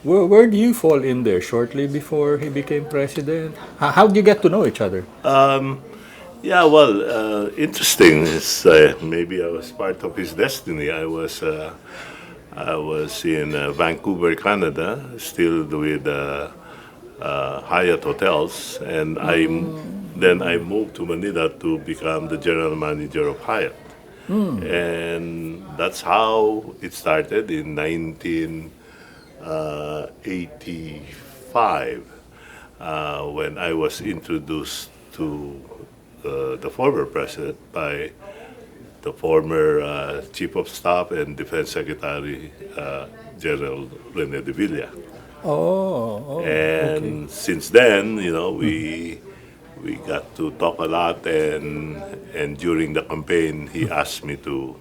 Where do you fall in there? Shortly before he became president? How did you get to know each other? Yeah, well, interesting. Is maybe I was part of his destiny. I was in Vancouver, Canada, still with Hyatt hotels, and then I moved to Manila to become the general manager of Hyatt, and that's how it started in 1985, when I was introduced to the former president by the former Chief of Staff and Defense Secretary General Rene de Villa. Okay. And since then, we got to talk a lot, and during the campaign, he asked me to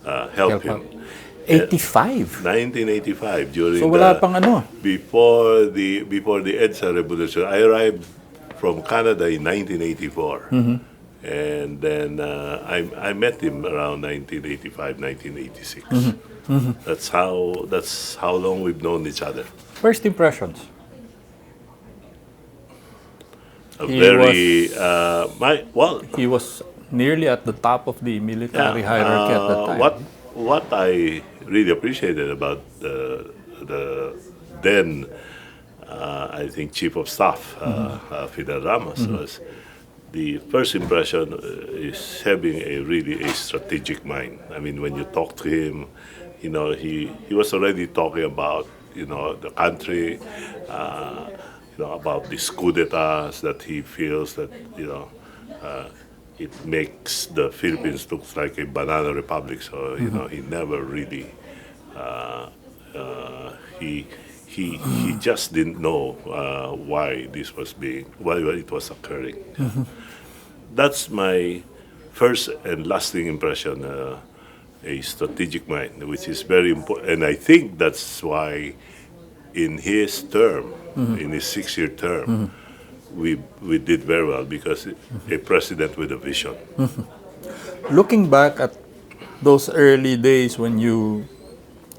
help Help out. him. Uh, 85. 1985, So during wala the pang ano. before the EDSA revolution. I arrived from Canada in 1984, and then I met him around 1985, 1986. That's how long we've known each other. First impressions. A He very was my well, he was nearly at the top of the yeah. military hierarchy at that time. What I really appreciated about the then I think Chief of Staff Fidel Ramos was the first impression is having a strategic mind. I mean, when you talk to him, he was already talking about the country, uh, about these coup d'etats that he feels that uh, it makes the Philippines look like a banana republic. So he never really uh, he he just didn't know why it was occurring. That's my first and lasting impression. A strategic mind, which is very important, and I think that's why in his term, in his 6-year term, we did very well because a president with a vision. Looking back at those early days when you,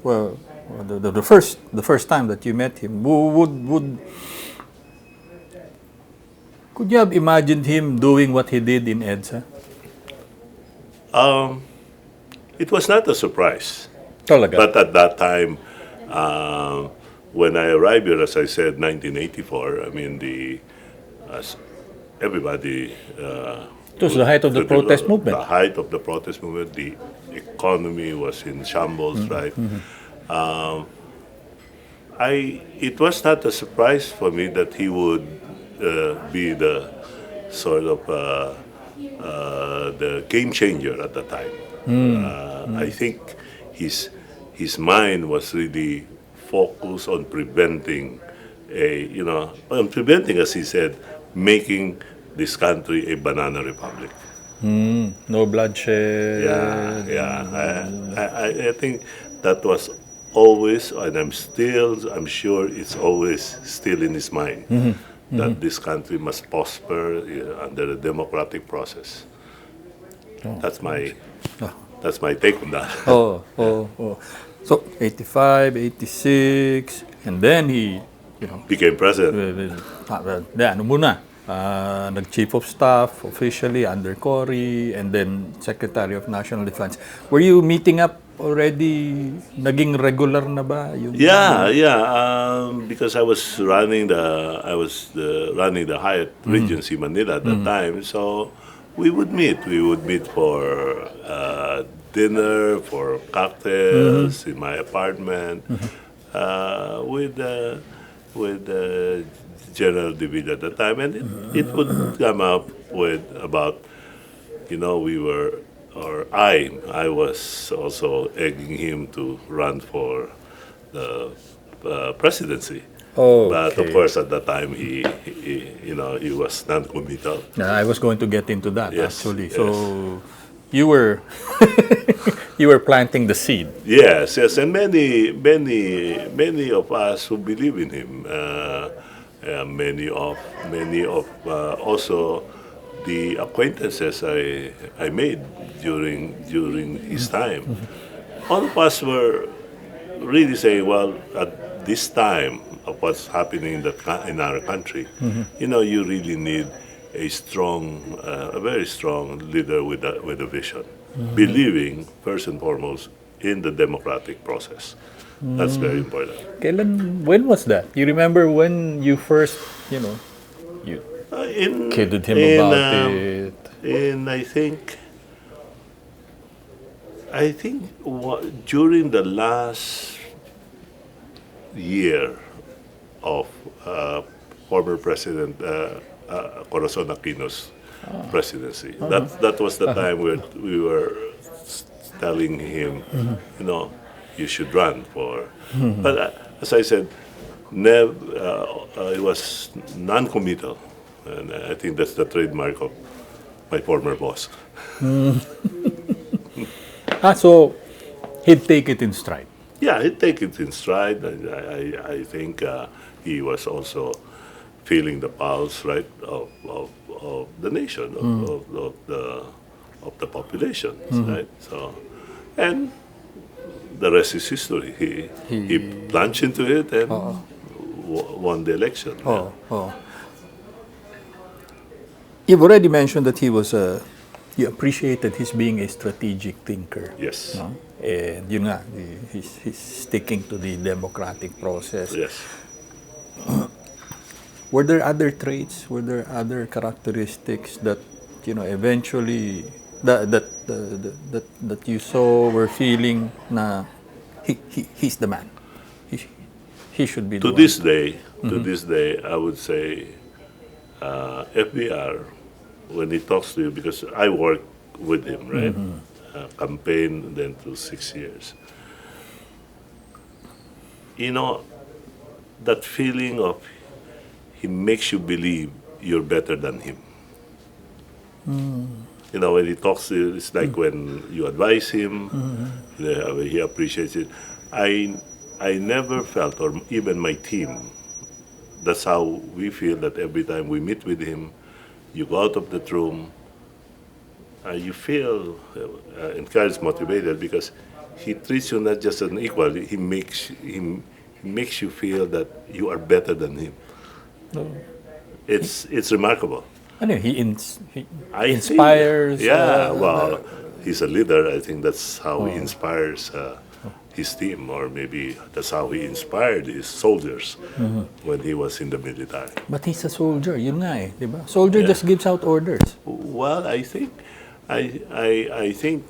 well, the first time that you met him, could you have imagined him doing what he did in EDSA? It was not a surprise, Talaga. but at that time, um, when I arrived here, as I said, 1984. I mean, as everybody. It was the height of the protest The movement. height of the protest movement, the economy was in shambles, right? It was not a surprise for me that he would be the sort of the game changer at the time. I think his mind was really focused on preventing as he said, making this country a banana republic. No bloodshed. Yeah, yeah. I think that was always, and I'm sure it's always still in his mind that this country must prosper under a democratic process. Oh. That's my Oh. that's my take on that. Oh, oh, oh. So, 85, 86, and then he, Became president. ano muna, nag-chief of staff officially under Cory, and then Secretary of National Defense. Were you meeting up already? Naging regular na ba? Yeah, yeah. Because I was running the Hyatt Regency Manila at that time, so we would meet. We would meet for dinner, for cocktails in my apartment, with General David at the time, and it would come up with about, we were, or I was also egging him to run for the presidency. But of Okay. course, at that time, he was non-committal. I was going to get into that Yes, actually. yes. So, you were you were planting the seed. Yes, yes, and many of us who believe in him, many of also the acquaintances I made during his time, all of us were really saying, well, this time of what's happening in our country, you really need a very strong leader with a vision, believing first and foremost in the democratic process. That's very important. When was that? You remember when you first, you In kidded him in about it? in I think during the last year of former President Corazon Aquino's presidency. That was the time where we were telling him, you should run for. But as I said, it was non-committal, and I think that's the trademark of my former boss. So he'd take it in stride. Yeah, he'd take it in stride. I think he was also feeling the pulse, right, of the nation, of the population, right? So, and the rest is history. He plunged into it and won the election. You've already mentioned that you appreciated his being a strategic thinker. Yes. No? And yun nga, he's sticking to the democratic process. Yes. Were there other traits? Were there other characteristics that eventually that you saw were feeling na he's the man. He should be the To one. this day, I would say FVR, when he talks to you, because I worked with him, right? Campaign, then to 6 years. That feeling of he makes you believe you're better than him. When he talks to you, it's like when you advise him, he appreciates it. I never felt, or even my team, that's how we feel, that every time we meet with him, you go out of that room, you feel encouraged, motivated, because he treats you not just as an equal. He makes you feel that you are better than him. It's remarkable. Ano, he I inspires. Think, he's a leader. I think that's how he inspires his team, or maybe that's how he inspired his soldiers when he was in the military. But he's a soldier, yun nga eh, di ba? Soldier just gives out orders. Well, I think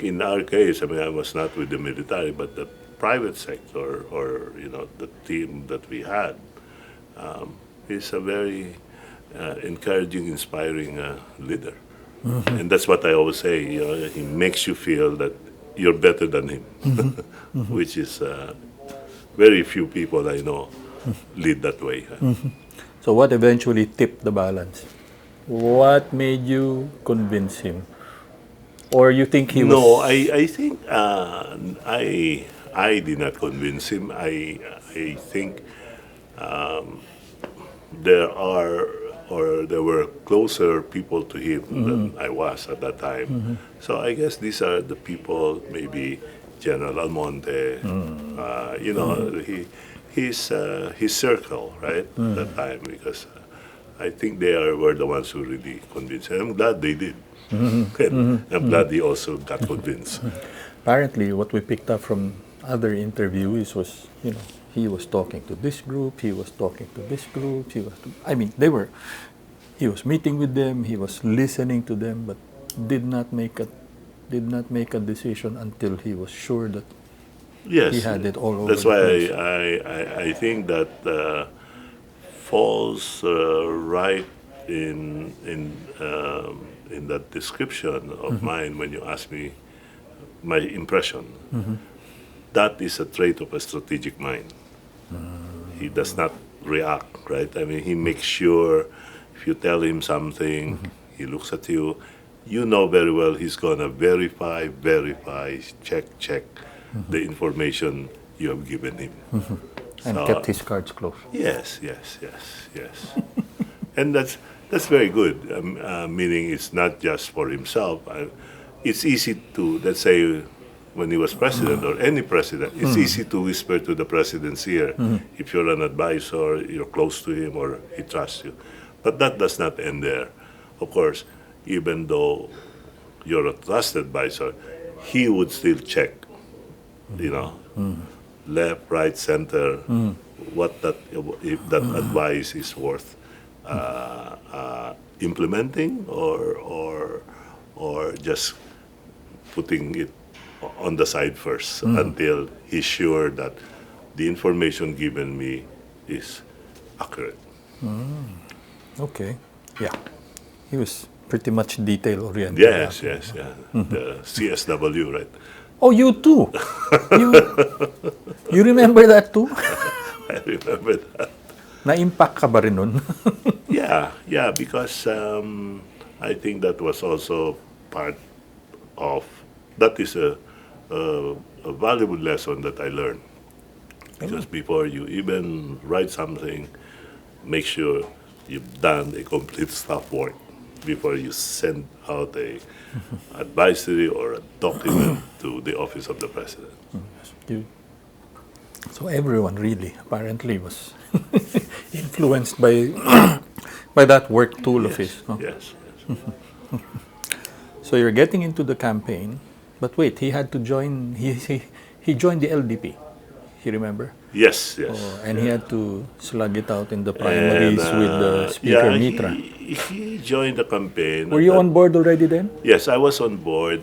in our case, I was not with the military, but the private sector, or the team that we had, is a very encouraging, inspiring leader. And that's what I always say. He makes you feel that you're better than him, which is very few people I know lead that way. So what eventually tipped the balance? What made you convince him? Or you think he was... No, I think I did not convince him. I think there were closer people to him than I was at that time. So I guess these are the people, maybe General Almonte, his circle, right, at that time, because I think they were the ones who really convinced him. I'm glad they did. And I'm glad he also got convinced. Apparently, what we picked up from other interviewees was, he was talking to this group, he was talking to this group, he was meeting with them, he was listening to them, but did not make a decision until he was sure that he had it all over. That's why I think that falls right in that description of mine when you ask me my impression. That is a trait of a strategic mind. He does not react, right? He makes sure if you tell him something, he looks at you, you know very well he's going to verify, check the information you have given him. And kept his cards close. Yes. And that's very good, meaning it's not just for himself. It's easy to, let's say, when he was president, or any president, it's easy to whisper to the president's ear if you're an advisor, you're close to him, or he trusts you. But that does not end there. Of course, even though you're a trusted advisor, he would still check, you know, left, right, center, what that if that advice is worth implementing, or just putting it on the side first until he's sure that the information given me is accurate. Okay. Yeah. He was pretty much detail-oriented. Yes, yes, yeah. The CSW, right? Oh, you too. you, you remember that too? I remember that. Na-impact ka ba rin nun? Yeah, because I think that was also part of, that is a valuable lesson that I learned. Because before you even write something, make sure you've done a complete staff work before you send out a advisory or a document to the office of the president. You- So everyone really apparently was influenced by by that work tool of his. No? Yes. So you're getting into the campaign, but wait, he had to join. He joined the LDP. You remember? Yes. And he had to slug it out in the primaries with the Speaker Mitra. He joined the campaign. Were you on board already then? Yes, I was on board.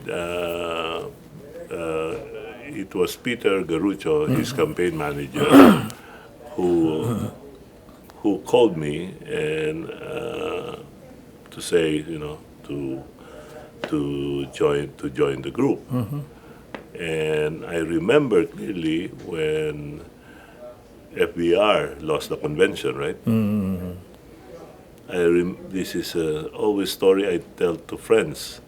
It was Peter Garucho, his campaign manager, who called me and to say, to join the group. And I remember clearly when FVR lost the convention, right? This is always story I tell to friends.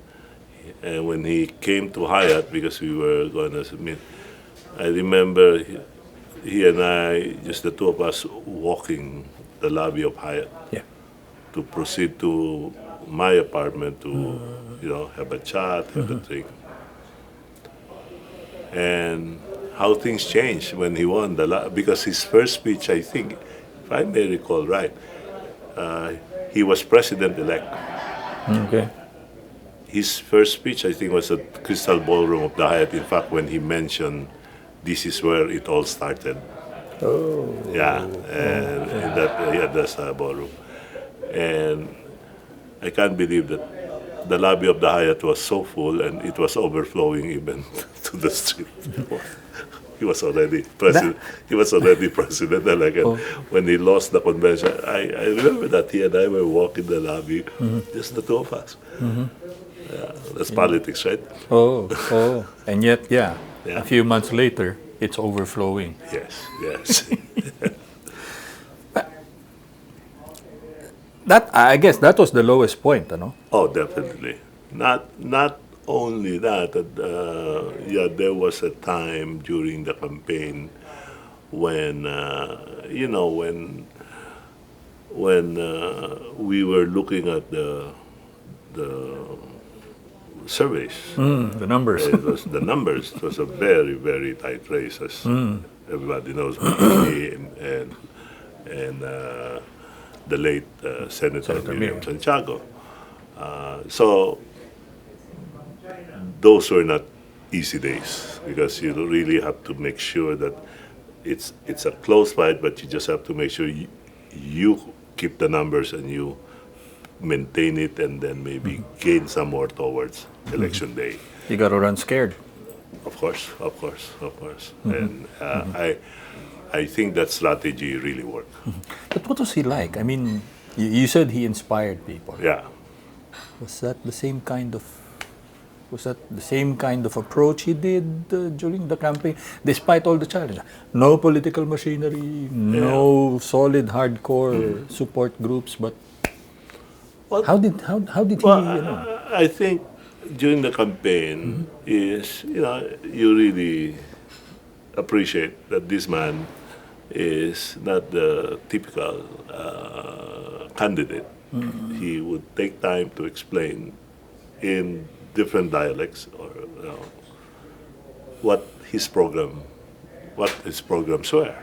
And when he came to Hyatt, because we were going to meet, I remember he and I, just the two of us, walking the lobby of Hyatt to proceed to my apartment to, have a chat, have a drink. And how things changed when he won because his first speech, I think, if I may recall right, he was president-elect. Okay. His first speech, I think, was at Crystal Ballroom of the Hyatt. In fact, when he mentioned, this is where it all started. Oh. Yeah, and that's a ballroom. And I can't believe that the lobby of the Hyatt was so full and it was overflowing even to the street. He was already president. He was already president-elect. And when he lost the convention, I remember that he and I were walking the lobby, just the two of us. That's politics, right? Oh. And yet, a few months later, it's overflowing. Yes. I guess that was the lowest point, no? Oh, definitely. Not only that, there was a time during the campaign when, when we were looking at the surveys. The numbers. It was the numbers. It was a very, very tight race, as everybody knows. Me and the late Senator Miriam Santiago. So those were not easy days because you really have to make sure that it's a close fight, but you just have to make sure you keep the numbers and you maintain it, and then maybe gain some more towards election day. You got to run scared. Of course. And I think that strategy really worked. But what was he like? I mean, you said he inspired people. Yeah. Was that the same kind of approach he did during the campaign, despite all the challenges? No political machinery, no solid, hardcore support groups, but how did he? I think during the campaign is you really appreciate that this man is not the typical candidate. He would take time to explain in different dialects or what his programs were.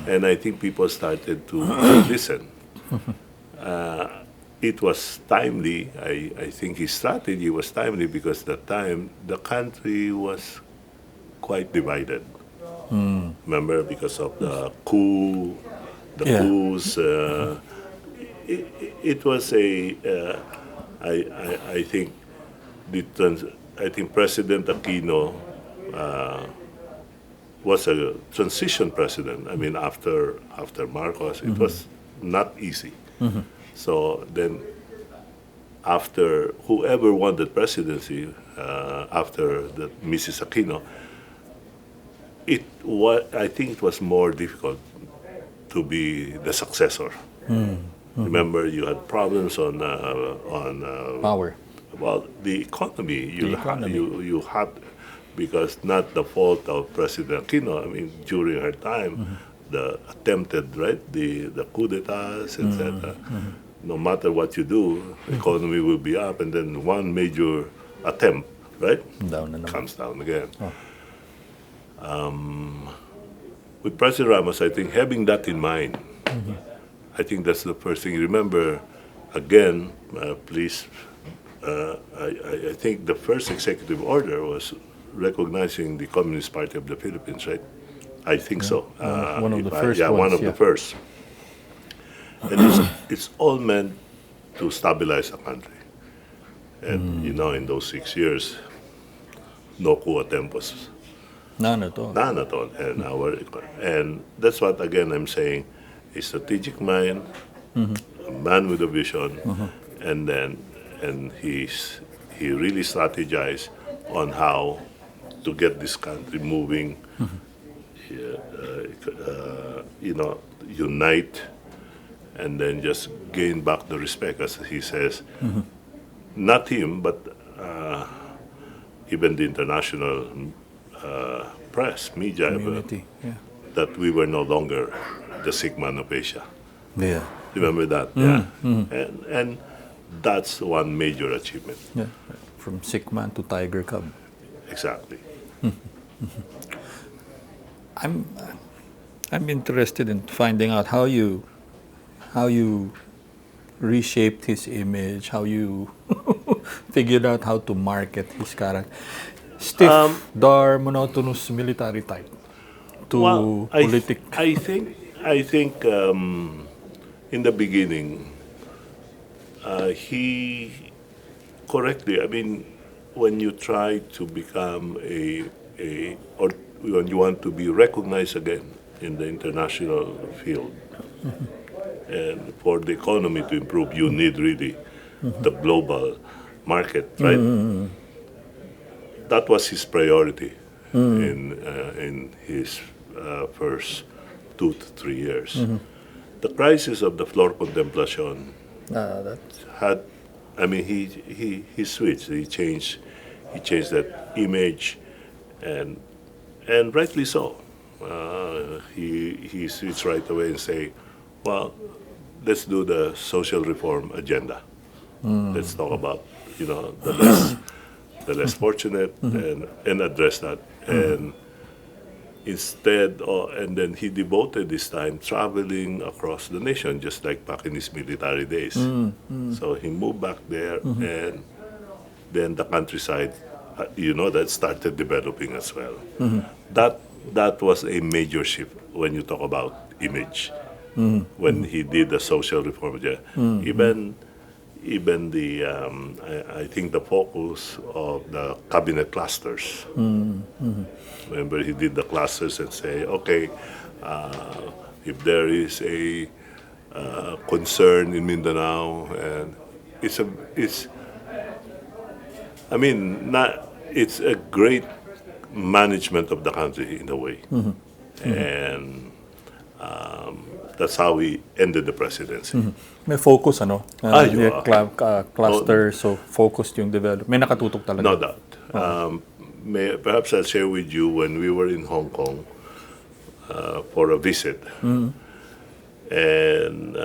And I think people started to listen. It was timely. I think his strategy was timely because at the time the country was quite divided. Remember, because of the coup, the Yeah. coups. It was a. I think I think President Aquino was a transition president. I mean, after Marcos, it was not easy. So then, after whoever won the presidency, after the Mrs. Aquino, I think it was more difficult to be the successor. Remember, you had problems on Power. well, the economy. The economy. You had, because not the fault of President Aquino. I mean, during her time, the attempted the coup d'états, etc. No matter what you do, the economy will be up, and then one major attempt, right, Down na naman. comes down again. With President Ramos, I think having that in mind, I think that's the first thing. Remember, again, please, I think the first executive order was recognizing the Communist Party of the Philippines, right? I think so. One of the If first yeah, one ones, of the yeah. first. And it's all meant to stabilize the country. And, in those 6 years, no coup attempt was None at all. none at all. And that's what, again, I'm saying, a strategic mind, a man with a vision, and he really strategized on how to get this country moving, unite, and then just gain back the respect, as he says. Not him, but even the international press, media, Community. Yeah. that we were no longer the sick man of Asia. Yeah. Remember that? Yeah. And that's one major achievement. Yeah. From sick man to tiger cub. Exactly. I'm interested in finding out how you reshaped his image, how you figured out how to market his character. Stiff, dar, monotonous military type to politic. I think in the beginning, he correctly. I mean, when you try to become or when you want to be recognized again in the international field, and for the economy to improve, you need really the global market, right? That was his priority in his first 2 to 3 years. The crisis of the Flor Contemplacion That's had, I mean, he switched. He changed that image, and rightly so. He switched right away and say, well, let's do the social reform agenda. Let's talk about the less fortunate and address that. And instead, and then he devoted his time traveling across the nation, just like back in his military days. So he moved back there, and then the countryside, that started developing as well. That was a major shift when you talk about image. When he did the social reform, even the I think the focus of the cabinet clusters. Remember, he did the clusters and say, okay, if there is a concern in Mindanao, and it's a great management of the country in a way, and that's how he ended the presidency. may focus, ano? Yeah. Cluster, so focused yung development. May nakatutok talaga. No doubt. Perhaps I'll share with you when we were in Hong Kong for a visit, and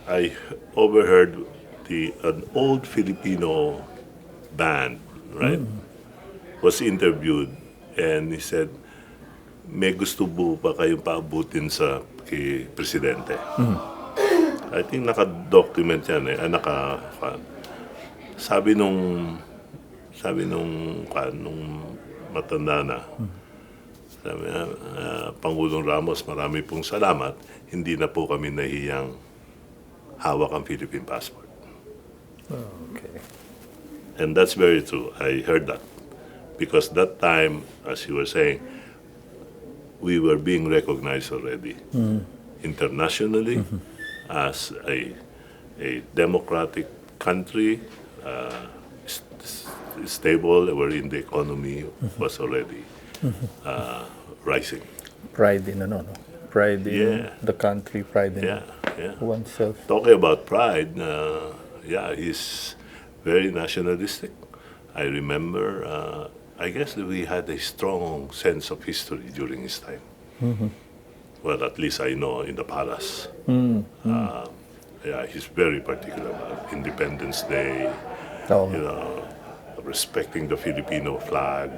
I overheard an old Filipino band, right? was interviewed and he said, may gusto po pa kayong paabutin sa kay Presidente. I think naka-document yan eh. Sabi nung matanda na, sabi niya, Pangulong Ramos, marami pong salamat. Hindi na po kami nahiyang hawak ang Philippine passport. Okay. And that's very true. I heard that. Because that time, as you were saying, we were being recognized already internationally as a democratic country, stable, wherein the economy was already rising. Pride in ano, no? Pride in Yeah. the country, pride in Yeah. oneself. Talking about pride, he's very nationalistic. I remember, I guess that we had a strong sense of history during his time. Well, at least I know in the palace. He's very particular about Independence Day, Oh, respecting the Filipino flag.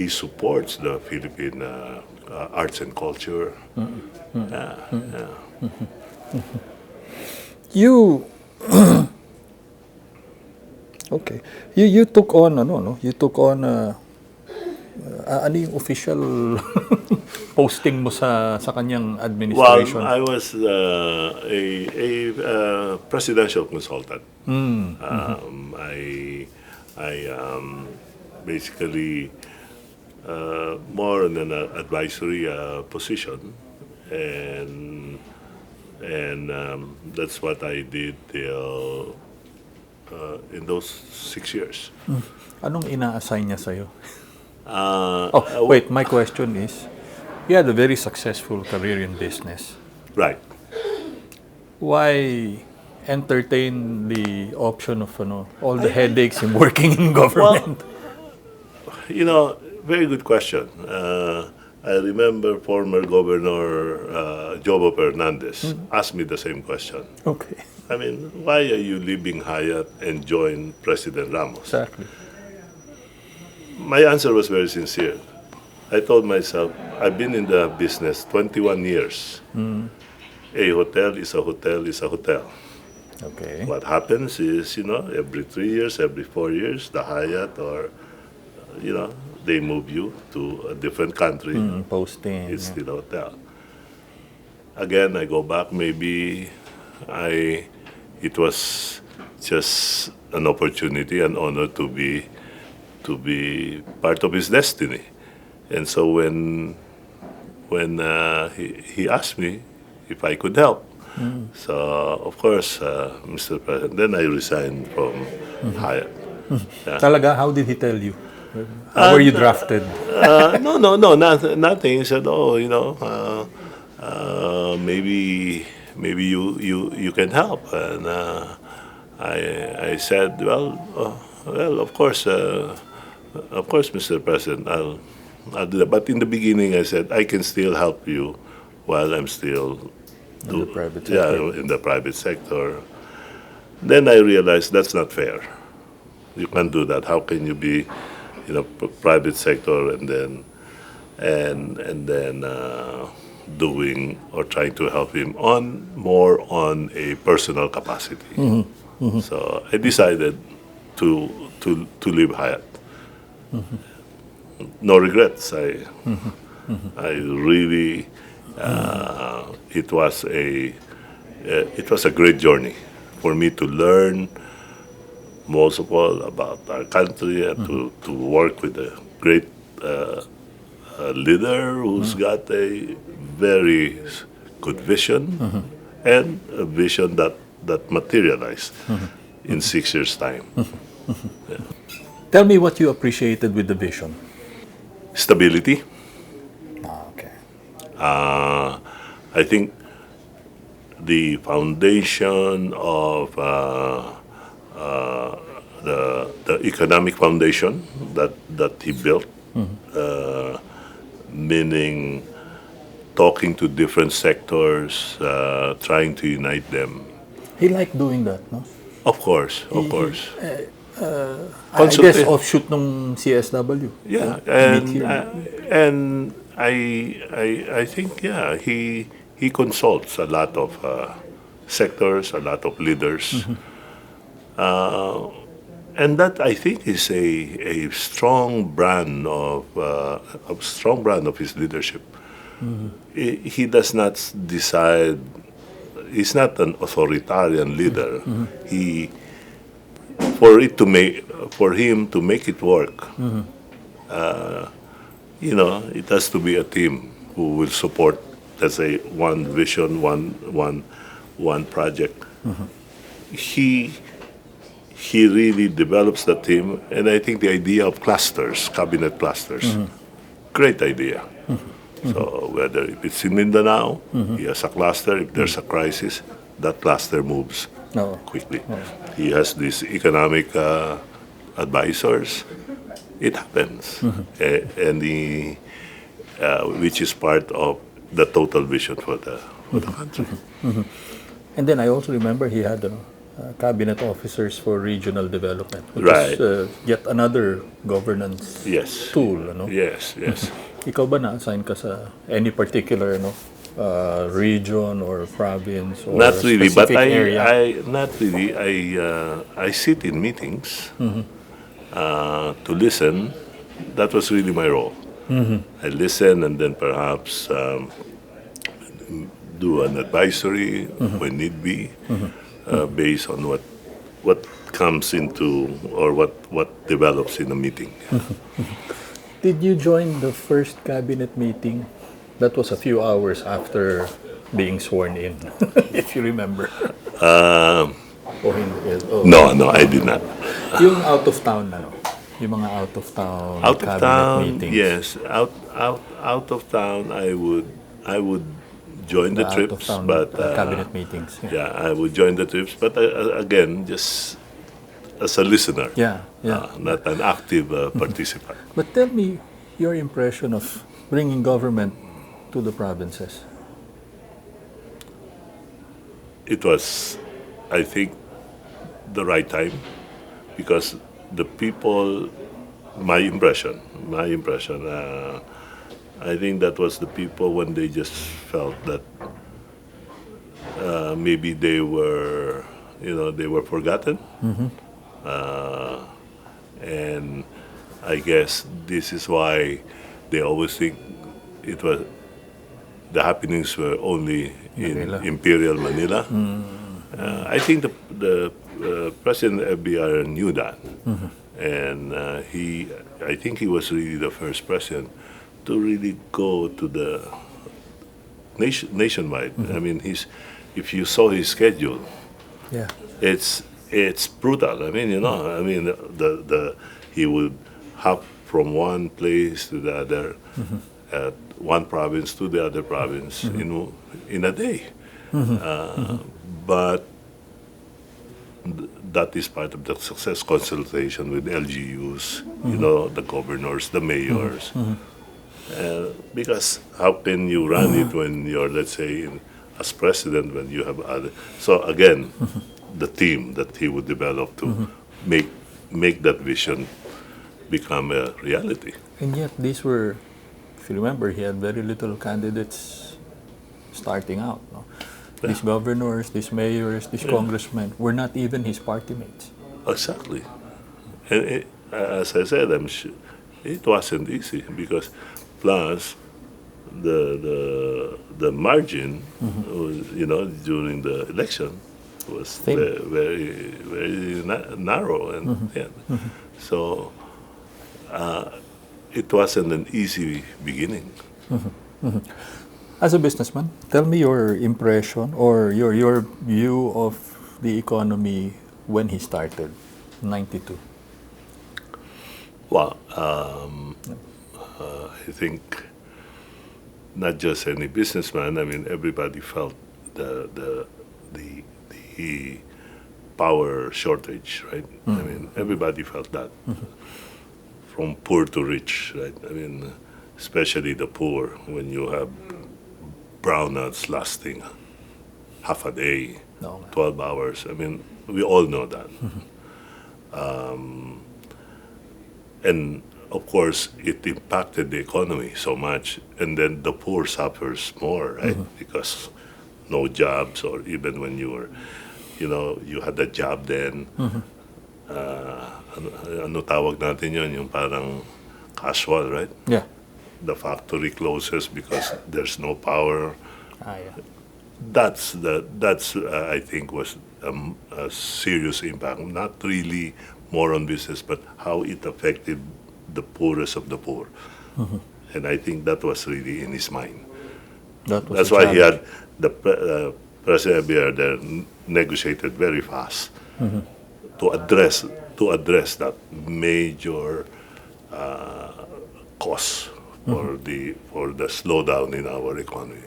He supports the Philippine arts and culture. you okay. You took on no? You took on ano yung official posting mo sa kanyang Well, administration? I was a presidential consultant. I basically more in an advisory position, and that's what I did till in those 6 years. Anong ina-assign niya sa'yo? Wait, my question is, you had a very successful career in business. Right. Why entertain the option of all the headaches in working in government? Very good question. I remember former Governor Jobo Fernandez asked me the same question. Okay, I mean, why are you leaving Hyatt and join President Ramos? exactly. My answer was very sincere. I told myself, I've been in the business 21 years. A hotel is a hotel is a hotel. Okay. What happens is, every 3 years, every 4 years, the Hyatt or, they move you to a different country. Posting. It's still a hotel. Again, I go back, maybe it was just an opportunity, an honor to be part of his destiny. And so when he asked me if I could help, so of course, Mr. President, then I resigned from Hyatt. Talaga, how did he tell you? How were you drafted? No, nothing. He said, maybe you can help, and I said, well, of course, Mr. President, I'll do that. But in the beginning, I said I can still help you while I'm still In the private sector. in the private sector. Then I realized that's not fair. You can't do that. How can you be in a private sector and then doing or trying to help him more on a personal capacity? So I decided to leave Hyatt. No regrets. I really it was a great journey for me to learn most of all about our country and to work with a great leader who's got a very good vision and a vision that materialized in 6 years' time. Tell me what you appreciated with the vision. Stability. Okay. I think the foundation of the economic foundation that he built, meaning talking to different sectors, trying to unite them. He liked doing that, no? Of course. I guess Consulta- offshoot nung CSW. Yeah, Meet here. and I think he consults a lot of sectors, a lot of leaders, and that I think is a strong brand of his leadership. He does not decide. He's not an authoritarian leader. He for him to make it work. It has to be a team who will support, let's say, one vision, one project. He really develops the team, and I think the idea of clusters, cabinet clusters, great idea. So whether if it's in Mindanao, he has a cluster. If there's a crisis, that cluster moves No. quickly. He has these economic advisors. It happens, and which is part of the total vision for the country. And then I also remember he had cabinet officers for regional development, which Right. is yet another governance Yes. tool. Ano? Yes. Ikaw ba na-assign ka sa any particular region or province or Not really, but specific area? I sit in meetings to listen. That was really my role. I listen and then perhaps do an advisory when need be, based on what comes into or what develops in a meeting. Did you join the first cabinet meeting? That was a few hours after being sworn in, if you remember. O hindi. No, I did not. Yung out of town, yung mga out of town Out of cabinet town, meetings. yes. Out of town, I would join the Out of trips, town but cabinet meetings. yeah, I would join the trips, but again, just as a listener, Yeah. not an active participant. But tell me your impression of bringing government to the provinces. It was, I think, the right time because the people, my impression, I think that was the people when they just felt that maybe they were forgotten. And I guess this is why they always think the happenings were only in Manila. Imperial Manila. I think the President FVR knew that, and I think he was really the first president to really go to the nationwide. I mean, if you saw his schedule, Yeah. it's brutal. I mean, he would hop from one place to the other, at one province to the other province in a day. But that is part of the success consultation with LGUs, the governors, the mayors. Because how can you run it when you're, let's say, as president, when you have other... So again, the team that he would develop to make that vision become a reality. And yet these were, if you remember, he had very little candidates starting out. No? These governors, these mayors, these congressmen were not even his party mates. Exactly. And as I said, I'm sure it wasn't easy because plus the margin was, during the election was Thin. very narrow and so it wasn't an easy beginning. As a businessman, tell me your impression or your view of the economy when he started, 92. Well, I think not just any businessman. I mean, everybody felt the power shortage, right? I mean, everybody felt that, from poor to rich, right? I mean, especially the poor when you have brownouts lasting half a day, No. 12 hours. I mean, we all know that. And of course, it impacted the economy so much, and then the poor suffers more, right? Because no jobs, or even when you were, you had a job then. Ano tawag natin yun? Yung parang casual, right? Yeah. The factory closes because there's no power. Yeah. That's I think was a serious impact. Not really more on business, but how it affected the poorest of the poor. And I think that was really in his mind. That was That's a why he challenge. had the President FVR there negotiated very fast to address that major cause for the slowdown in our economy.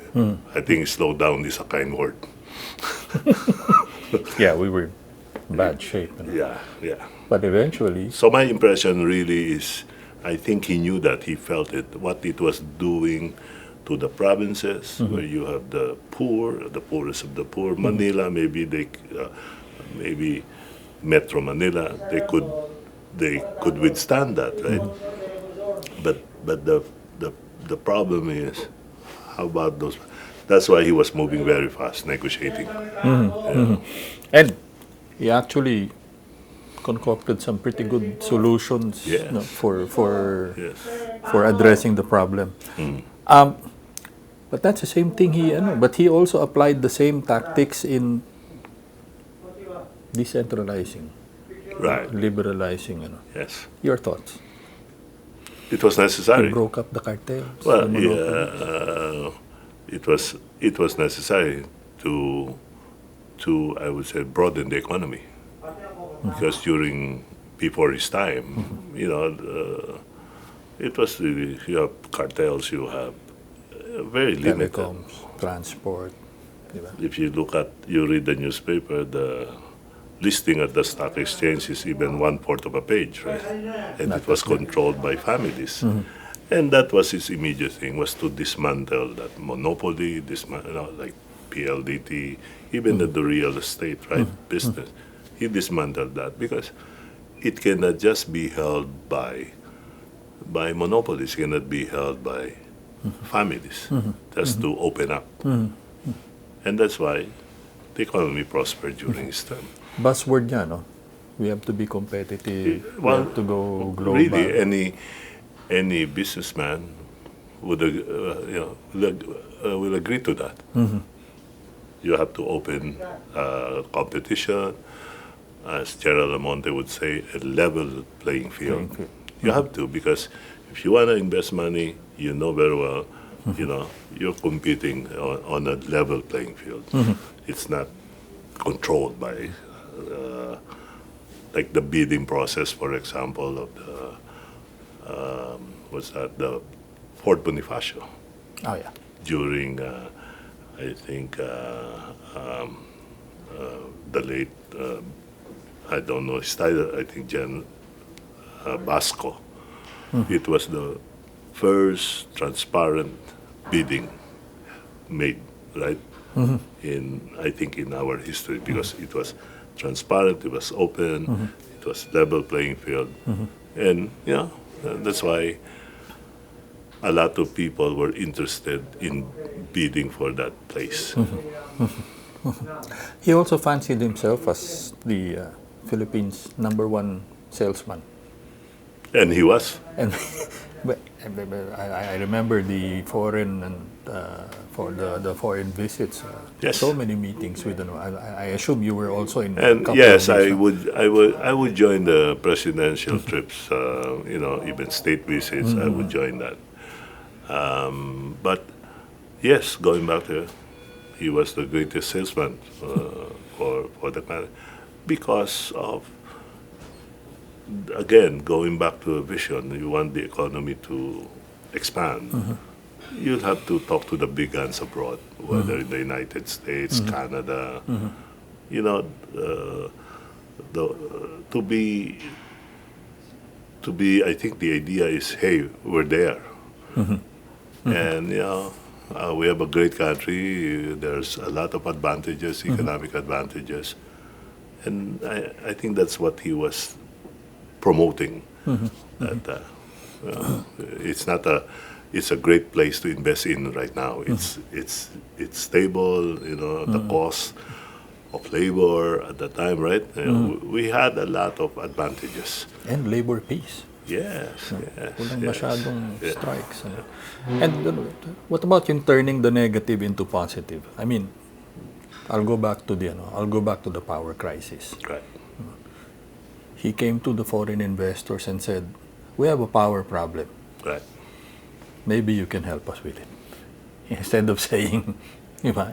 I think slowdown is a kind word. Yeah, we were in bad shape. Yeah. But eventually, So my impression really is, I think he knew that, he felt it, what it was doing to the provinces where you have the poor, the poorest of the poor. Manila, maybe maybe Metro Manila, they could withstand that, right? But the problem is, how about those? That's why he was moving very fast, negotiating. and he actually concocted some pretty good solutions Yes. Yes. for addressing the problem. But that's the same thing but he also applied the same tactics in decentralizing, Right. liberalizing. Yes. Your thoughts? It was He necessary. broke up the cartels. Well, the monopoly. it was necessary to I would say broaden the economy, because before his time, it was really, you have cartels, you have very limited. Telecoms, transport. Diba? If you read the newspaper, the listing at the stock exchange is even 1/4 of a page, right? And it was controlled by families. And that was his immediate thing, was to dismantle that monopoly, like PLDT, even the real estate, right, business. He dismantled that because it cannot just be held by monopolies, it cannot be held by families. Just to open up. And that's why the economy prospered during his time. Buzzword niya, no? We have to be competitive. We Well, have to go global. really, any businessman will agree to that. You have to open competition, as Gerald Lamonte would say, a level playing field. You have to, because if you want to invest money, you know very well, you're competing on a level playing field. It's not controlled by, like the bidding process, for example, of the Fort Bonifacio Oh, yeah. during, I think, the late, I don't know his title, I think Jen Basco. It was the first transparent bidding made, right? I think in our history, because it was transparent, it was open, it was level playing field. And, that's why a lot of people were interested in bidding for that place. He also fancied himself as the Philippines' #1 salesman. And he was. And but I remember the foreign and for the foreign visits. Yes. So many meetings with. I assume you were also in. a And couple yes, of I these, would join the presidential trips. Even state visits, I would join that. But yes, going back there, he was the greatest salesman for the country, because of, again, going back to a vision. You want the economy to expand. You'll have to talk to the big guns abroad, whether in the United States, Canada. To be. I think the idea is, hey, we're there, and we have a great country. There's a lot of advantages, economic advantages, and I think that's what he was promoting that it's a great place to invest in right now. It's stable. The cost of labor at the time, right? We had a lot of advantages. And labor peace. Yes, Walang yes. masyadong strikes. And what about yung turning the negative into positive? I mean, I'll go back to the power crisis. Right. He came to the foreign investors and said, "We have a power problem. Right. Maybe you can help us with it." Instead of saying,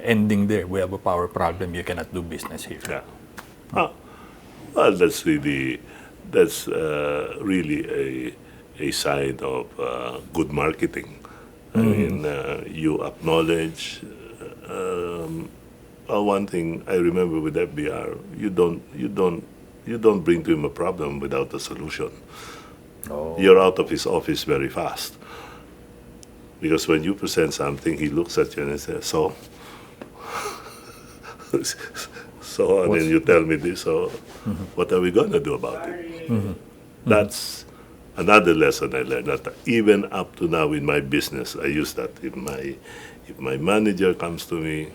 ending there, "We have a power problem. You cannot do business here." Yeah. Well, that's really a sign of good marketing. I mean, you acknowledge. One thing I remember with FVR, you don't bring to him a problem without a solution. Oh. You're out of his office very fast. Because when you present something, he looks at you and says, "So, and then you tell me this. So, what are we gonna do about it?" That's another lesson I learned. That even up to now in my business, I use that. If my manager comes to me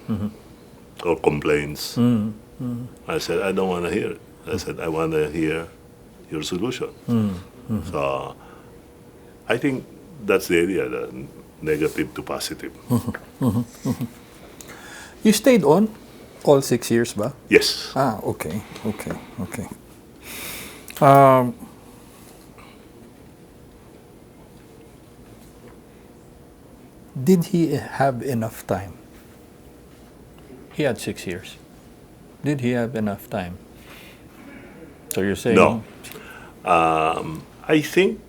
or complains, I said, "I don't want to hear it." I said, "I want to hear your solution." So, I think that's the idea. The negative to positive. You stayed on all 6 years ba? Yes. Okay. Did he have enough time? He had 6 years. Did he have enough time? So you're saying... No. I think,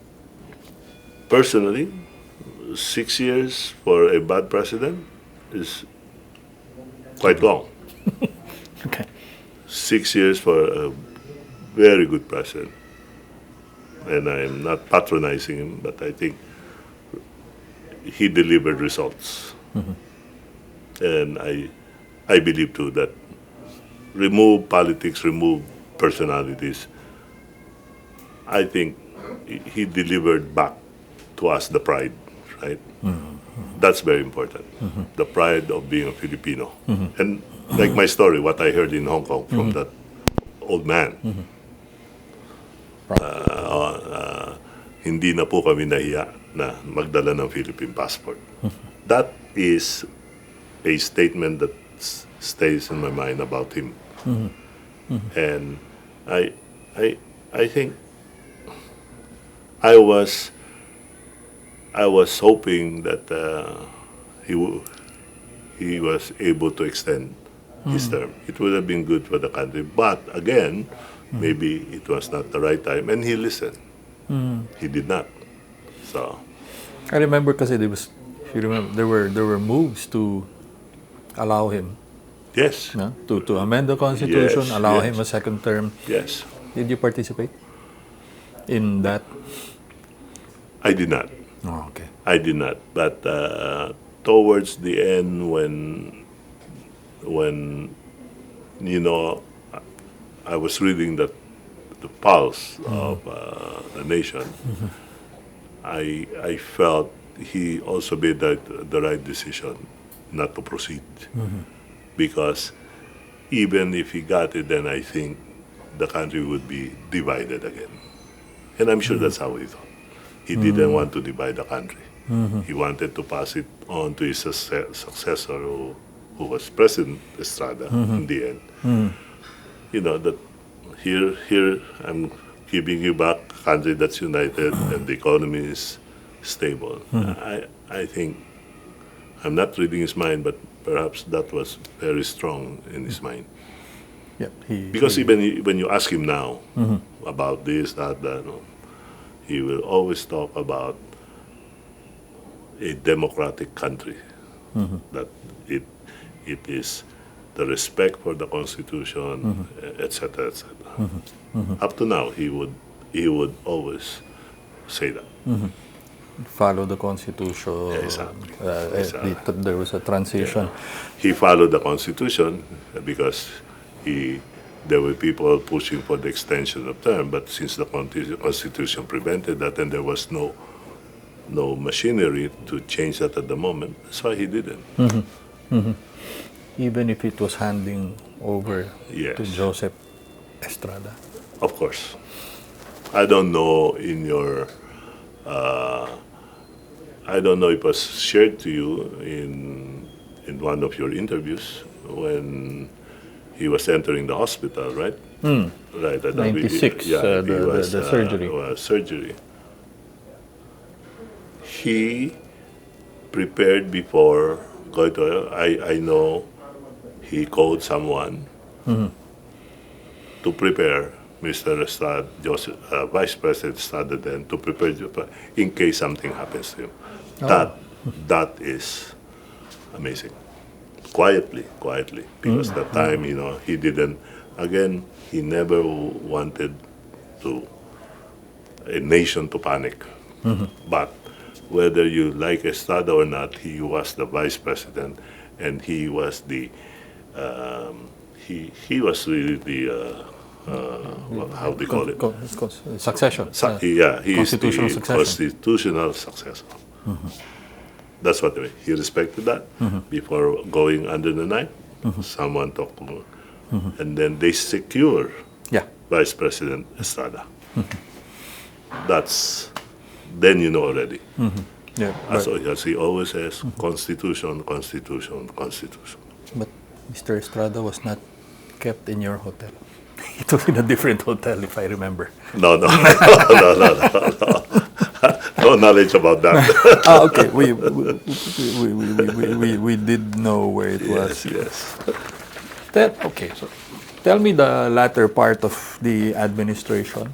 personally, 6 years for a bad president is quite long. Okay. 6 years for a very good president. And I'm not patronizing him, but I think he delivered results. And I believe too that remove politics, remove personalities, I think he delivered back to us the pride, right? That's very important. The pride of being a Filipino. And like my story, what I heard in Hong Kong from that old man, hindi na po kami nahiya na magdala ng Philippine passport. That is a statement that stays in my mind about him. And I think I was hoping that he was able to extend his term. It would have been good for the country. But again, maybe it was not the right time, and he listened. He did not. So I remember kasi there was, if you remember, there were moves to allow him yes, to amend the constitution, Yes, allow yes. him a second term. yes, Did you participate in that? I did not. Oh, okay. I did not. But towards the end, when I was reading the pulse of the nation, I felt he also made the right decision not to proceed. Because even if he got it, then I think the country would be divided again. And I'm sure that's how he thought. He didn't want to divide the country. He wanted to pass it on to his successor, who was President Estrada in the end. That here I'm giving you back a country that's united and the economy is stable. I think, I'm not reading his mind, but perhaps that was very strong in his mind. Yep. Because even when you ask him now about this, that, he will always talk about a democratic country. That it is the respect for the Constitution, etc., etc. Up to now, he would always say that. follow the constitution. Exactly. There was a transition. He followed the Constitution because he there were people pushing for the extension of term, but since the Constitution prevented that and there was no machinery to change that at the moment, that's why he didn't. Even if it was handing over Yes. to Joseph Estrada. Of course. I don't know I don't know if it was shared to you in one of your interviews when he was entering the hospital, right? Right. 96, he was, the surgery. Surgery. He prepared before going to. I know he called someone to prepare Mr. Estrada, Vice President Estrada, then to prepare in case something happens to him. That is amazing. Quietly, because that time, he didn't. Again, he never wanted a nation to panic. But whether you like Estrada or not, he was the vice president, and he was the he was really the how do you call it? Succession. He is the Constitutional succession. constitutional successor. That's what he respected that. Before going under the knife, someone talked to him, and then they secure Vice President Estrada. That's then you know already. Yeah, As he always says, Constitution, Constitution, Constitution. but Mr. Estrada was not kept in your hotel. It was in a different hotel, if I remember. No. No knowledge about that. Okay. We did know where it was. Yes. Okay. So, tell me the latter part of the administration.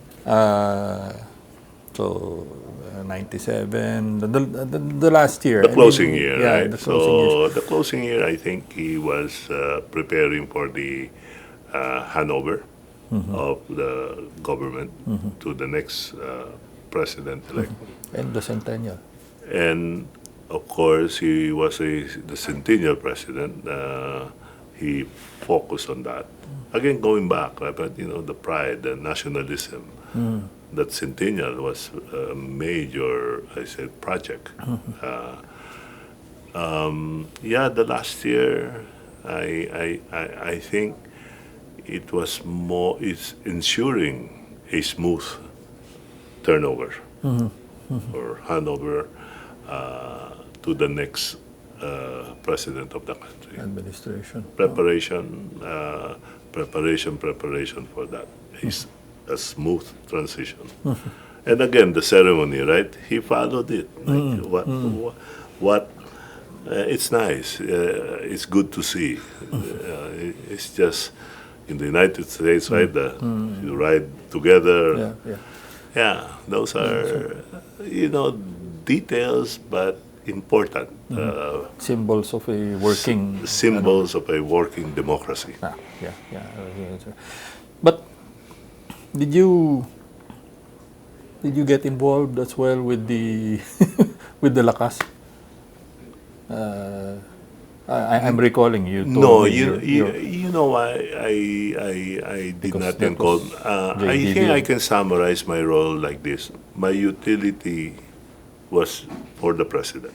97, the last year. The closing year, yeah, right? The closing years. The closing year, I think he was preparing for the handover of the government to the next president-elect. And the centennial. And of course, he was the centennial president. He focused on that. Again, going back, right? But the pride, the nationalism, that centennial was a major, project. The last year, I think it was more. It's ensuring a smooth turnover or handover to the next president of the country. Administration. Preparation for that. It's a smooth transition. And again, the ceremony, right? He followed it. What? It's nice. It's good to see. It's just in the United States, right? You ride together. Yeah, those are, details, but important. Symbols of a working... Symbols of a working democracy. Yeah. But did you get involved as well with the with the Lakas? I'm recalling you. No, you know why I did not that involve. was I think JDD. I can summarize my role like this. My utility was for the president,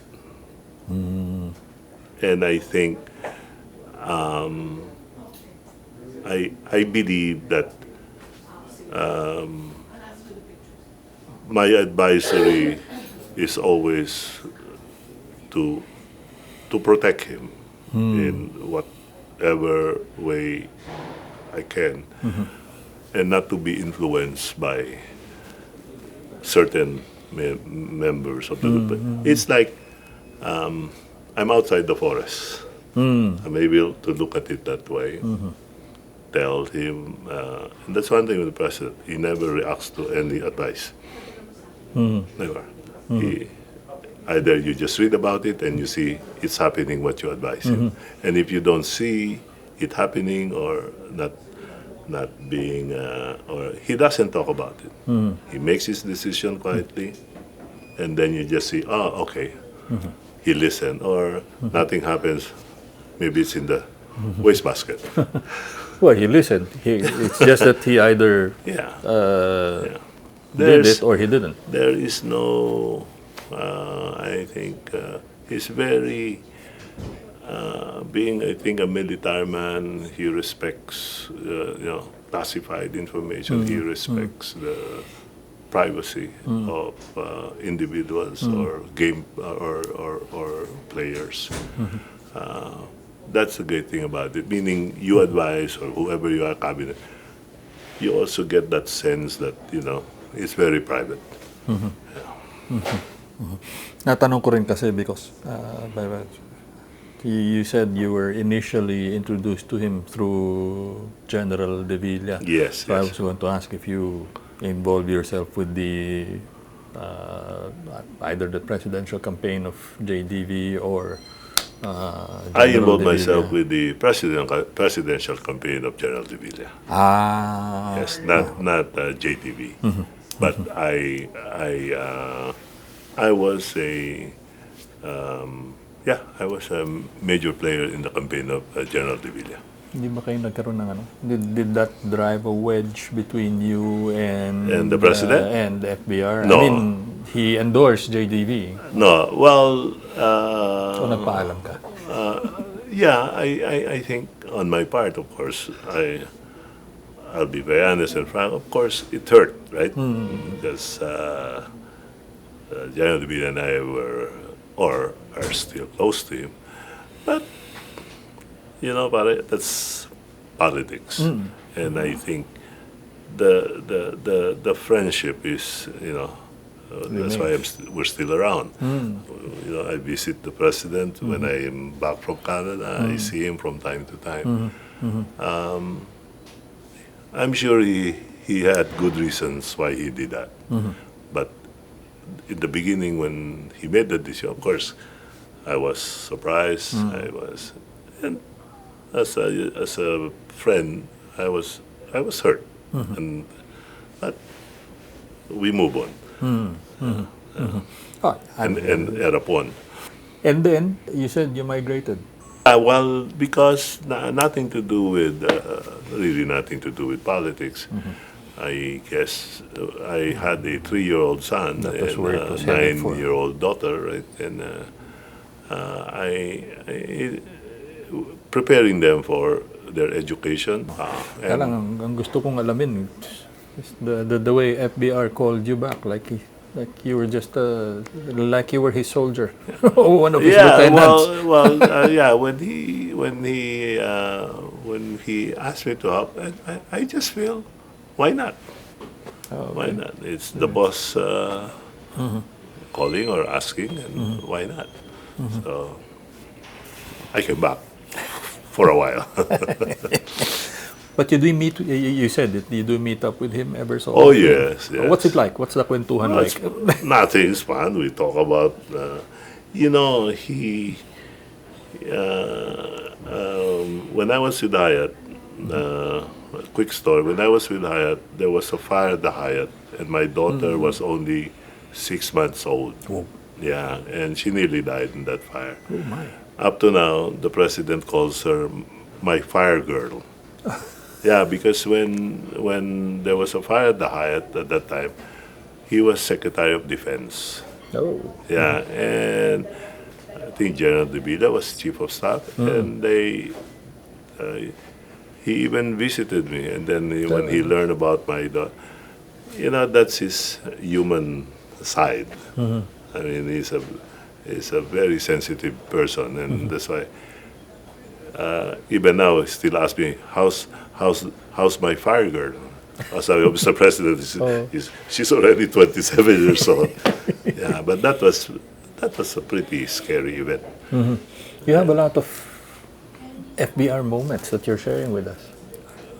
and I think I believe that my advisory is always to protect him in whatever way I can, and not to be influenced by certain members of the group. It's like I'm outside the forest. I'm able to look at it that way. Tell him, and that's one thing with the president. He never reacts to any advice. Never. Either you just read about it and you see it's happening what you advise him. And if you don't see it happening or not being, or he doesn't talk about it. He makes his decision quietly, and then you just see, okay, he listened, or nothing happens. Maybe it's in the wastebasket. Well, he listened. It's just that he either Yeah. Yeah. did There's it or he didn't. there is no. I think he's very. Being, I think, a military man, he respects, classified information. He respects the privacy of individuals or game or players. That's the great thing about it. Meaning, you advise or whoever you are, cabinet, you also get that sense that it's very private. Natanong ko rin kasi because you said you were initially introduced to him through General De Villa. Yes. So I Yes. was going to ask if you involve yourself with the either the presidential campaign of JDV or I General involved De myself Villa. with the presidential campaign of General De Villa. Ah, Yes, not JTV, but I was I was a major player in the campaign of General De Villa. hindi ba kayo nagkaroon ng ano? Did that drive a wedge between you and And the president? and the FVR? I No. mean, he endorsed JDV. No, well, So nagpaalam ka. yeah, I think on my part, of course, I'll be very honest and frank. Of course, it hurt, right? Because General De Villa and I were or are still close to him, but that's politics, and I think the friendship is that's why we're still around. I visit the president when I am back from Canada. I see him from time to time. I'm sure he had good reasons why he did that, but in the beginning when he made the decision, of course, I was surprised. And as a friend, I was hurt, but we move on. Oh, And at a point, and then you said you migrated. well, because nothing to do with really nothing to do with politics. I guess I had a 3-year-old son That was and where it a was headed for. 9-year-old daughter, right? And preparing them for their education. Kaya lang, ang gusto kong alamin is the way FBR called you back, like you were just like you were his soldier, or one of his lieutenants. Yeah. When he asked me to help, I just feel, why not? Why not? It's the boss calling or asking, and why not? So I came back for a while. But you do meet. You said that you do meet up with him ever so Oh often. yes, yes. What's it like? What's the kwentuhan Well, like? nothing's fun. We talk about, he. When I was with Hyatt, quick story. When I was with Hyatt, there was a fire at the Hyatt, and my daughter was only 6 months old. Oh. Yeah, and she nearly died in that fire. Oh my. Up to now, the president calls her my fire girl. Yeah, because when there was a fire at the Hyatt at that time, he was Secretary of Defense. Oh. Yeah, and I think General De Villa was Chief of Staff, and he even visited me. And then when he learned about my daughter, that's his human side. I mean, he's a very sensitive person, and that's why even now he still asks me, how's my fire girl? As I was the president, she's already 27 years old. Yeah, but that was a pretty scary event. You have a lot of FBR moments that you're sharing with us.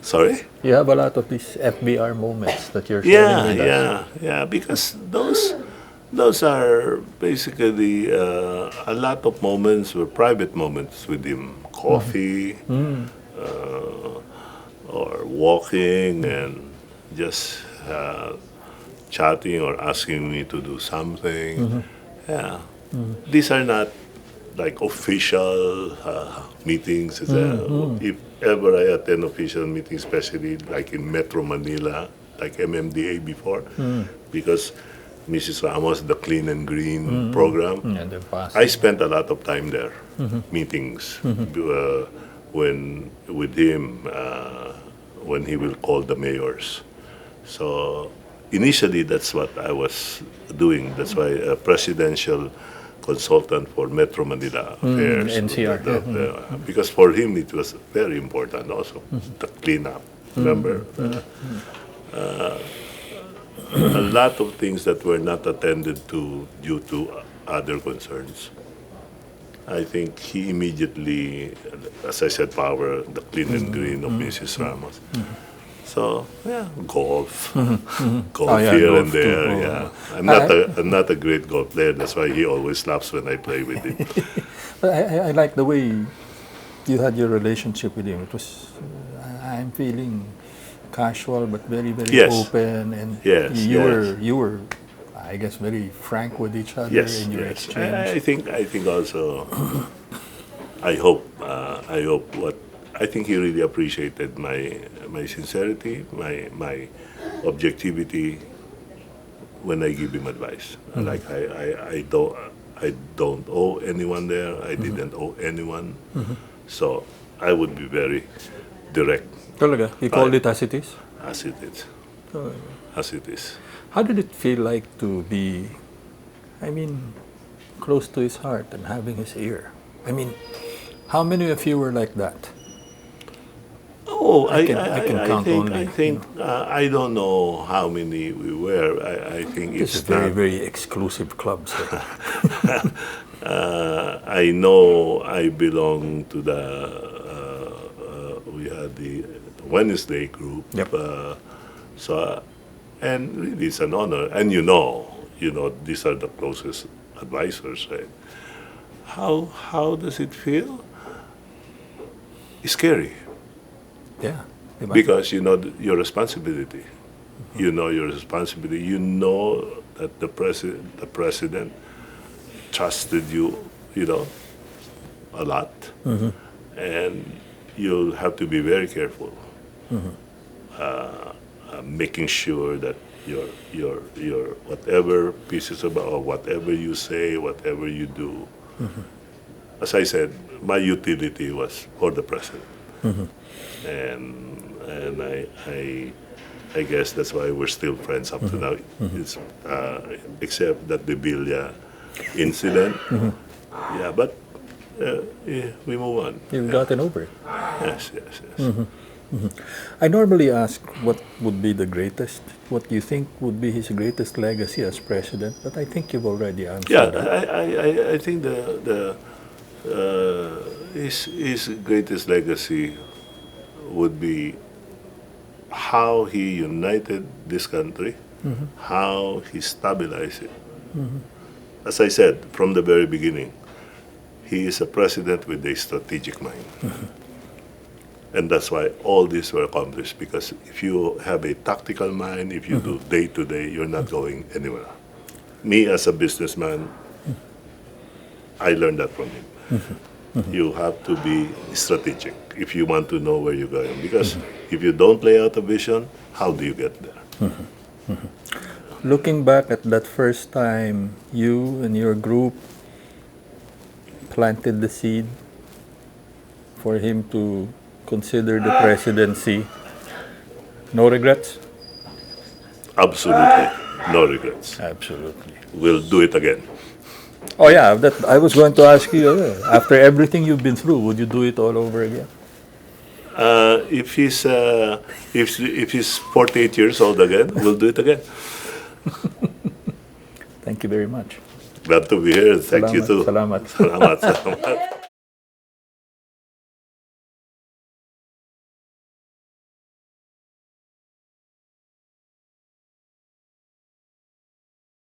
Sorry? You have a lot of these FBR moments that you're sharing with us. Yeah. Because those are basically a lot of moments were private moments with him. Coffee, or walking, and just chatting or asking me to do something. Yeah. These are not like official meetings. If ever I attend official meetings, especially like in Metro Manila, like MMDA before, because Mrs. Ramos, the Clean and Green program, Yeah, the past. I spent a lot of time there, meetings, when with him when he will call the mayors. So initially, that's what I was doing. That's why a presidential consultant for Metro Manila affairs. NCR. Because for him, it was very important also, the cleanup. Remember? A lot of things that were not attended to due to other concerns. I think he immediately, as I said, power the clean and green of Mrs. Ramos. So yeah, golf, golf Oh, yeah, here golf and there. too. Yeah, I'm not a great golf player. That's why he always laughs when I play with him. But I like the way you had your relationship with him. It was, I'm feeling casual but very, very Yes. open, and Yes, you were, I guess, very frank with each other Yes, in your yes. exchange. I think also. I hope what I think he really appreciated my sincerity, my objectivity when I give him advice. Like I don't owe anyone there. I didn't owe anyone. So I would be very direct Talaga, he called it as it is. as it is. As it is. How did it feel like to be, I mean, close to his heart and having his ear? I mean, how many of you were like that? Oh, I can count only, I think I don't know how many we were. I think It's it's a very, not. very exclusive club. So. I know I belong to the. We had the Wednesday group. Yep. And really, it's an honor. And these are the closest advisors, right? How does it feel? It's scary. Yeah. Because you know your responsibility. You know your responsibility. You know that the president trusted you, a lot, and you'll have to be very careful, making sure that your whatever pieces of or whatever you say, whatever you do. As I said, my utility was for the president. And I guess that's why we're still friends up to now. It's except that the Villa incident. Yeah, but we move on. You've gotten over it. Yes. I normally ask what would be the greatest, what you think would be his greatest legacy as president, but I think you've already answered Yeah, that. I think his greatest legacy would be how he united this country, how he stabilized it. As I said from the very beginning, he is a president with a strategic mind. And that's why all this were accomplished, because if you have a tactical mind, if you do day to day, you're not going anywhere. Me as a businessman, I learned that from him. You have to be strategic if you want to know where you're going. Because if you don't lay out a vision, how do you get there? Looking back at that first time you and your group planted the seed for him to consider the presidency, no regrets? Absolutely, no regrets. Absolutely. We'll do it again. Oh yeah, that I was going to ask you, after everything you've been through, would you do it all over again? If he's 48 years old again, we'll do it again. Thank you very much. Glad to be here. Thank you too. Salamat. Salamat.